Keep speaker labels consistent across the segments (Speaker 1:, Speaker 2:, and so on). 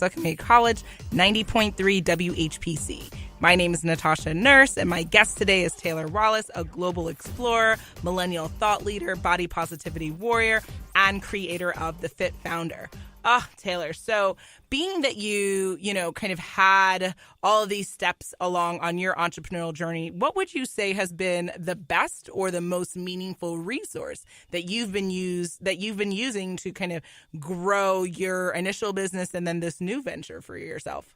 Speaker 1: Watauga Community College, 90.3 WHPC. My name is Natasha Nurse, and my guest today is Taylor Wallace, a global explorer, millennial thought leader, body positivity warrior, and creator of The Fit Founder. Taylor, so being that you kind of had all of these steps along on your entrepreneurial journey, what would you say has been the best or the most meaningful resource that you've been using to kind of grow your initial business and then this new venture for yourself?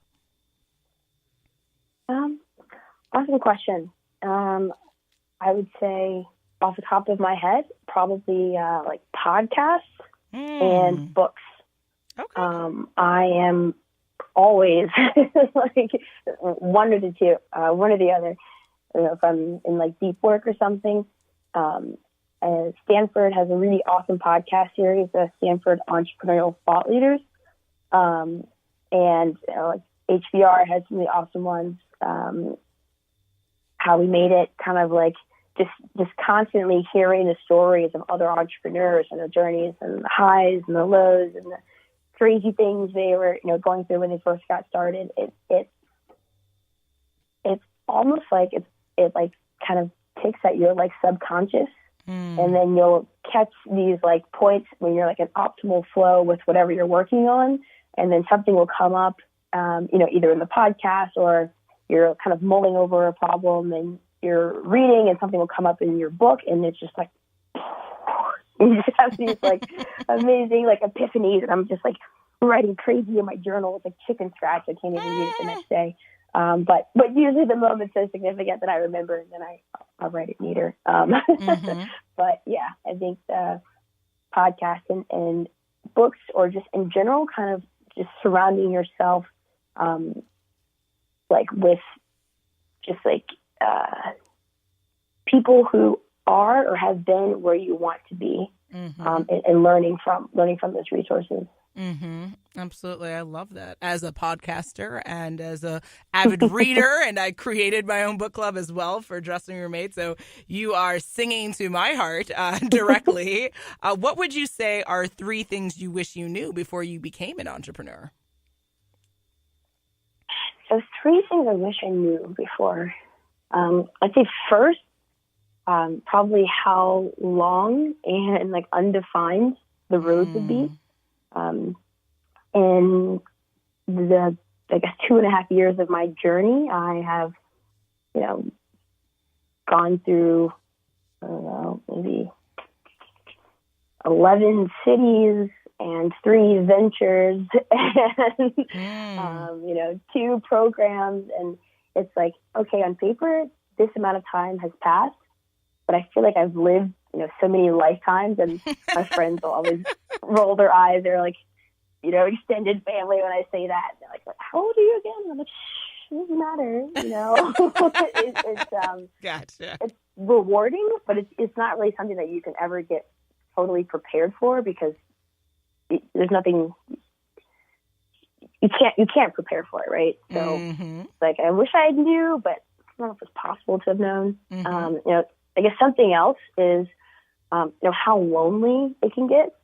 Speaker 2: Awesome question. I would say off the top of my head, probably like podcasts and books.
Speaker 1: Okay.
Speaker 2: I am always like one or the two, one or the other. If I'm in like deep work or something, Stanford has a really awesome podcast series, the Stanford Entrepreneurial Thought Leaders, and like HBR has some really awesome ones. How We Made It, kind of like just constantly hearing the stories of other entrepreneurs and their journeys and the highs and the lows and the crazy things they were, going through when they first got started. It's almost like it like kind of takes at your like subconscious, and then you'll catch these like points when you're like in optimal flow with whatever you're working on, and then something will come up, either in the podcast or you're kind of mulling over a problem and you're reading, and something will come up in your book, and it's just like. You just have these like amazing like epiphanies, and I'm just like writing crazy in my journal with like chicken scratch. I can't even read it the next day. But usually the moment's so significant that I remember, and then I'll write it neater. But yeah, I think the podcast and books, or just in general, kind of just surrounding yourself like with just like people who are or have been where you want to be, and learning from those resources.
Speaker 1: Absolutely. I love that. As a podcaster and as a avid reader, and I created my own book club as well for Dressing Your Mate. So you are singing to my heart directly. What would you say are 3 things you wish you knew before you became an entrepreneur?
Speaker 2: So 3 things I wish I knew before. I'd say first, probably how long and like undefined the road would be. In the, I guess, 2.5 years of my journey, I have, gone through, I don't know, maybe 11 cities and 3 ventures and, 2 programs. And it's like, okay, on paper, this amount of time has passed, but I feel like I've lived, so many lifetimes, and my friends will always roll their eyes. They're like, extended family when I say that. They're like, how old are you again? I'm like, it doesn't matter,
Speaker 1: Gotcha.
Speaker 2: It's rewarding, but it's not really something that you can ever get totally prepared for, because there's nothing, you can't prepare for it, right? So like, I wish I knew, but I don't know if it's possible to have known. I guess something else is, how lonely it can get.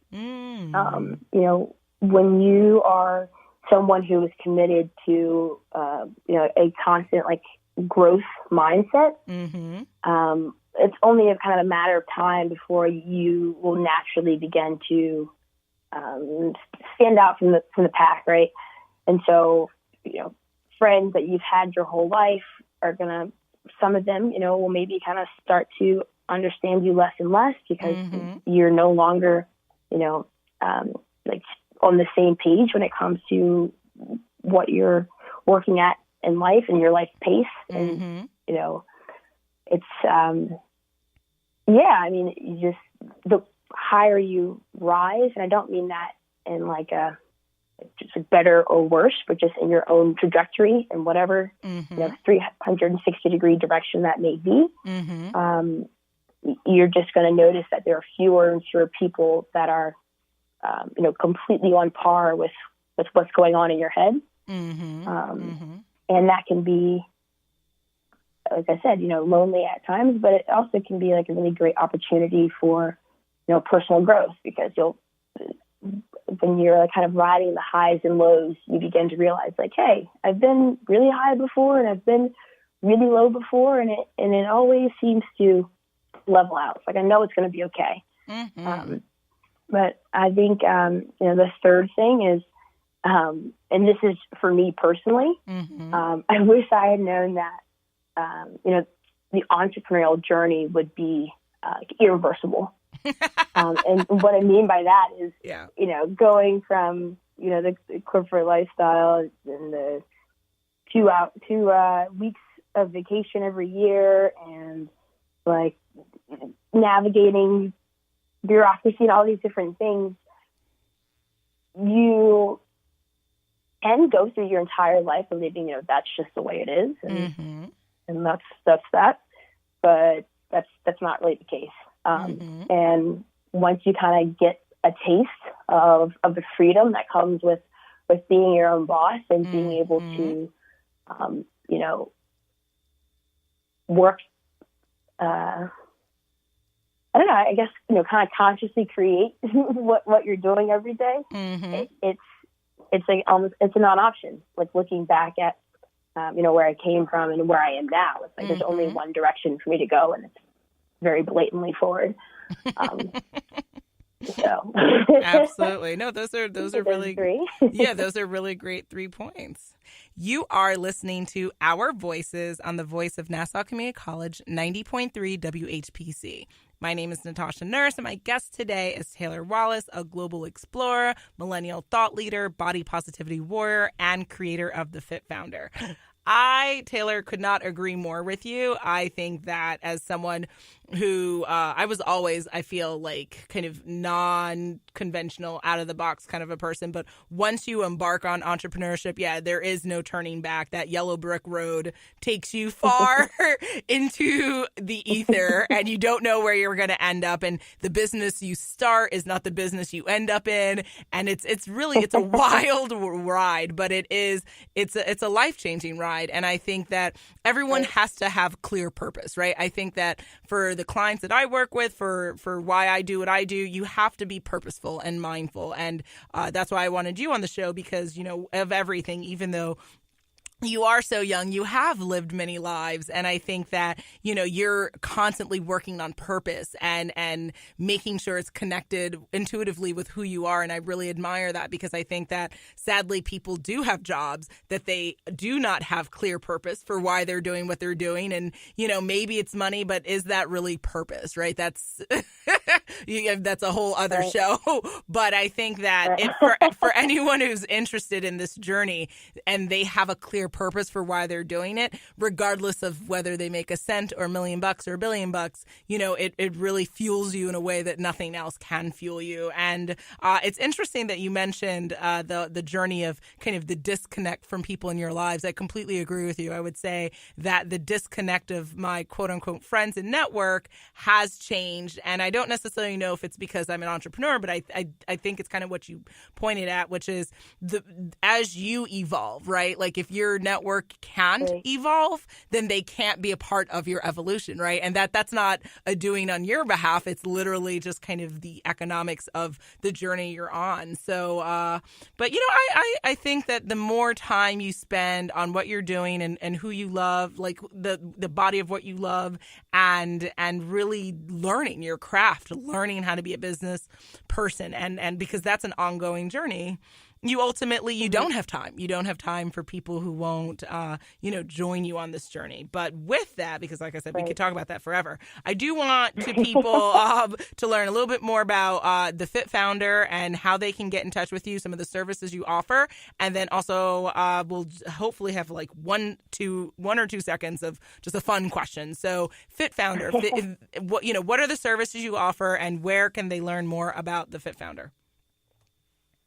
Speaker 2: When you are someone who is committed to, a constant like growth mindset, it's only a kind of a matter of time before you will naturally begin to stand out from the pack, right? And so, friends that you've had your whole life are gonna, some of them, will maybe kind of start to understand you less and less, because you're no longer, like on the same page when it comes to what you're working at in life and your life pace. And, it's, you just, the higher you rise, and I don't mean that in like a, just better or worse, but just in your own trajectory and whatever, 360-degree direction that may be, you're just going to notice that there are fewer and fewer people that are, completely on par with what's going on in your head. And that can be, like I said, lonely at times, but it also can be like a really great opportunity for, personal growth, because you'll when you're like kind of riding the highs and lows, you begin to realize like, hey, I've been really high before and I've been really low before, and it always seems to level out. It's like, I know it's going to be okay. Mm-hmm. But I think, the third thing is, and this is for me personally, mm-hmm. I wish I had known that, the entrepreneurial journey would be irreversible. And what I mean by that is, going from, the corporate lifestyle and the 2 weeks of vacation every year and like navigating bureaucracy and all these different things, you can go through your entire life believing, that's just the way it is. And, mm-hmm. and that's that. But that's not really the case. Mm-hmm. And once you kind of get a taste of the freedom that comes with being your own boss and mm-hmm. being able to, work, I don't know, I guess, kind of consciously create what you're doing every day. Mm-hmm. It's like almost, it's a non-option. Like looking back at, where I came from and where I am now, it's like, mm-hmm. there's only one direction for me to go, and it's very blatantly forward. So
Speaker 1: absolutely. No, those are really
Speaker 2: three.
Speaker 1: Yeah, those are really great 3 points. You are listening to Our Voices on the Voice of Nassau Community College, 90.3 WHPC. My name is Natasha Nurse, and my guest today is Taylor Wallace, a global explorer, millennial thought leader, body positivity warrior, and creator of the Fit Founder. Taylor, could not agree more with you. I think that as someone who I was always, I feel like, kind of non-conventional, out of the box kind of a person. But once you embark on entrepreneurship, there is no turning back. That yellow brick road takes you far into the ether, and you don't know where you're going to end up. And the business you start is not the business you end up in. And it's a wild ride, but it's a life-changing ride. And I think that everyone has to have clear purpose, right? I think that for the clients that I work with, for why I do what I do, you have to be purposeful and mindful. And that's why I wanted you on the show, because, of everything, even though you are so young, you have lived many lives. And I think that, you're constantly working on purpose and making sure it's connected intuitively with who you are. And I really admire that, because I think that sadly people do have jobs that they do not have clear purpose for why they're doing what they're doing. And, maybe it's money, but is that really purpose, right? That's that's a whole other show. But I think that for anyone who's interested in this journey and they have a clear purpose for why they're doing it, regardless of whether they make a cent or $1 million or $1 billion, it really fuels you in a way that nothing else can fuel you. And it's interesting that you mentioned the journey of kind of the disconnect from people in your lives. I completely agree with you. I would say that the disconnect of my quote unquote friends and network has changed. And I don't necessarily know if it's because I'm an entrepreneur, but I think it's kind of what you pointed at, which is as you evolve, right? Like if your network can't evolve, then they can't be a part of your evolution, right? And that's not a doing on your behalf. It's literally just kind of the economics of the journey you're on. So, but I think that the more time you spend on what you're doing and who you love, like the body of what you love, and really learning your craft, learning how to be a business person, and because that's an ongoing journey. You ultimately don't have time. You don't have time for people who won't, join you on this journey. But with that, because like I said, we could talk about that forever. I do want people to learn a little bit more about the Fit Founder and how they can get in touch with you, some of the services you offer, and then also we'll hopefully have like 1 or 2 seconds of just a fun question. So, Fit Founder, what are the services you offer, and where can they learn more about the Fit Founder?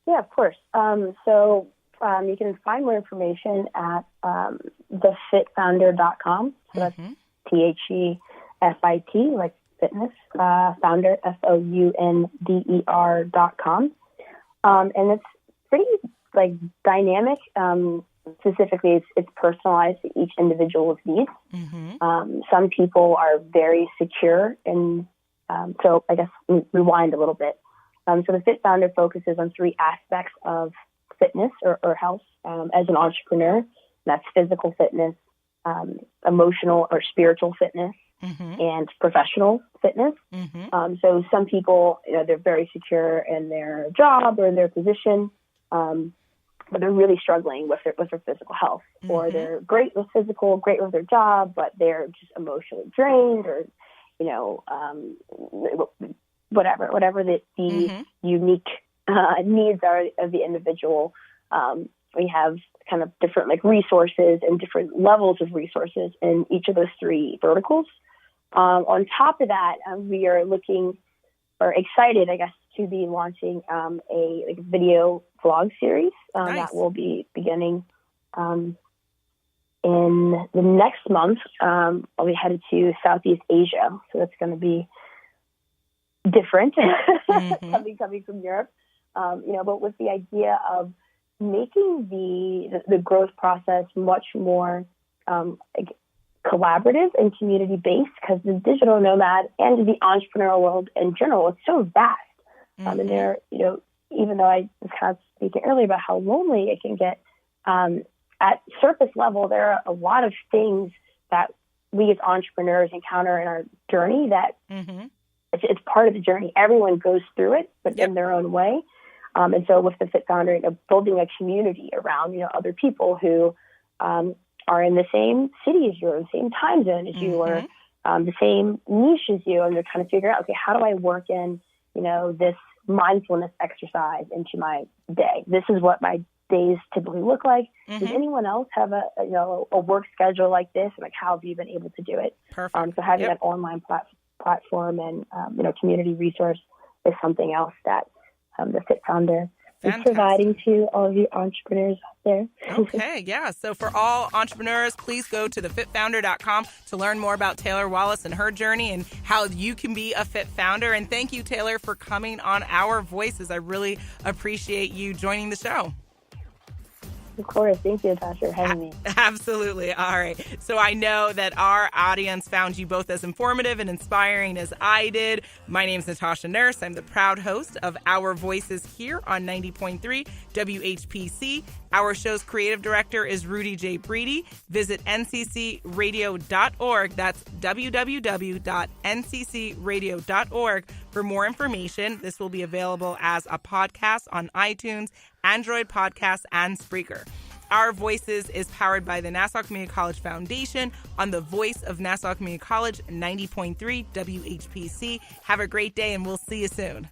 Speaker 2: Yeah, of course. So you can find more information at thefitfounder.com. So that's THEFIT, like fitness, founder, FOUNDER.com. And it's pretty like dynamic. Specifically, it's personalized to each individual's needs. Mm-hmm. Some people are very secure, and so I guess rewind a little bit. So the Fit Founder focuses on 3 aspects of fitness or health as an entrepreneur. That's physical fitness, emotional or spiritual fitness, and professional fitness. So some people, they're very secure in their job or in their position, but they're really struggling with their physical health, or they're great with physical, great with their job, but they're just emotionally drained, or whatever the unique needs are of the individual. We have kind of different resources and different levels of resources in each of those 3 verticals. On top of that, we are excited, I guess, to be launching a video vlog series that will be beginning in the next month. I'll be headed to Southeast Asia, so that's going to be different coming from Europe. But with the idea of making the growth process much more collaborative and community-based, because the digital nomad and the entrepreneurial world in general is so vast. And there, even though I was kind of speaking earlier about how lonely it can get, at surface level, there are a lot of things that we as entrepreneurs encounter in our journey that it's part of the journey. Everyone goes through it, but in their own way. And so with the Fit Founder, building a community around, other people who are in the same city as you, or the same time zone as you, or the same niche as you, and they're trying to figure out, okay, how do I work in, this mindfulness exercise into my day? This is what my days typically look like. Does anyone else have a work schedule like this? And how have you been able to do it?
Speaker 1: Perfect.
Speaker 2: So having that online platform and community resource is something else that the Fit Founder is providing to all of you entrepreneurs out there.
Speaker 1: Okay, yeah. So for all entrepreneurs, please go to thefitfounder.com to learn more about Taylor Wallace and her journey and how you can be a Fit Founder. And thank you, Taylor, for coming on Our Voices. I really appreciate you joining the show.
Speaker 2: Of course. Thank you, Natasha, for having me.
Speaker 1: Absolutely. All right. So I know that our audience found you both as informative and inspiring as I did. My name is Natasha Nurse. I'm the proud host of Our Voices here on 90.3 WHPC. Our show's creative director is Rudy J. Breedy. Visit nccradio.org. That's www.nccradio.org for more information. This will be available as a podcast on iTunes, Android Podcasts, and Spreaker. Our Voices is powered by the Nassau Community College Foundation on the voice of Nassau Community College, 90.3 WHPC. Have a great day, and we'll see you soon.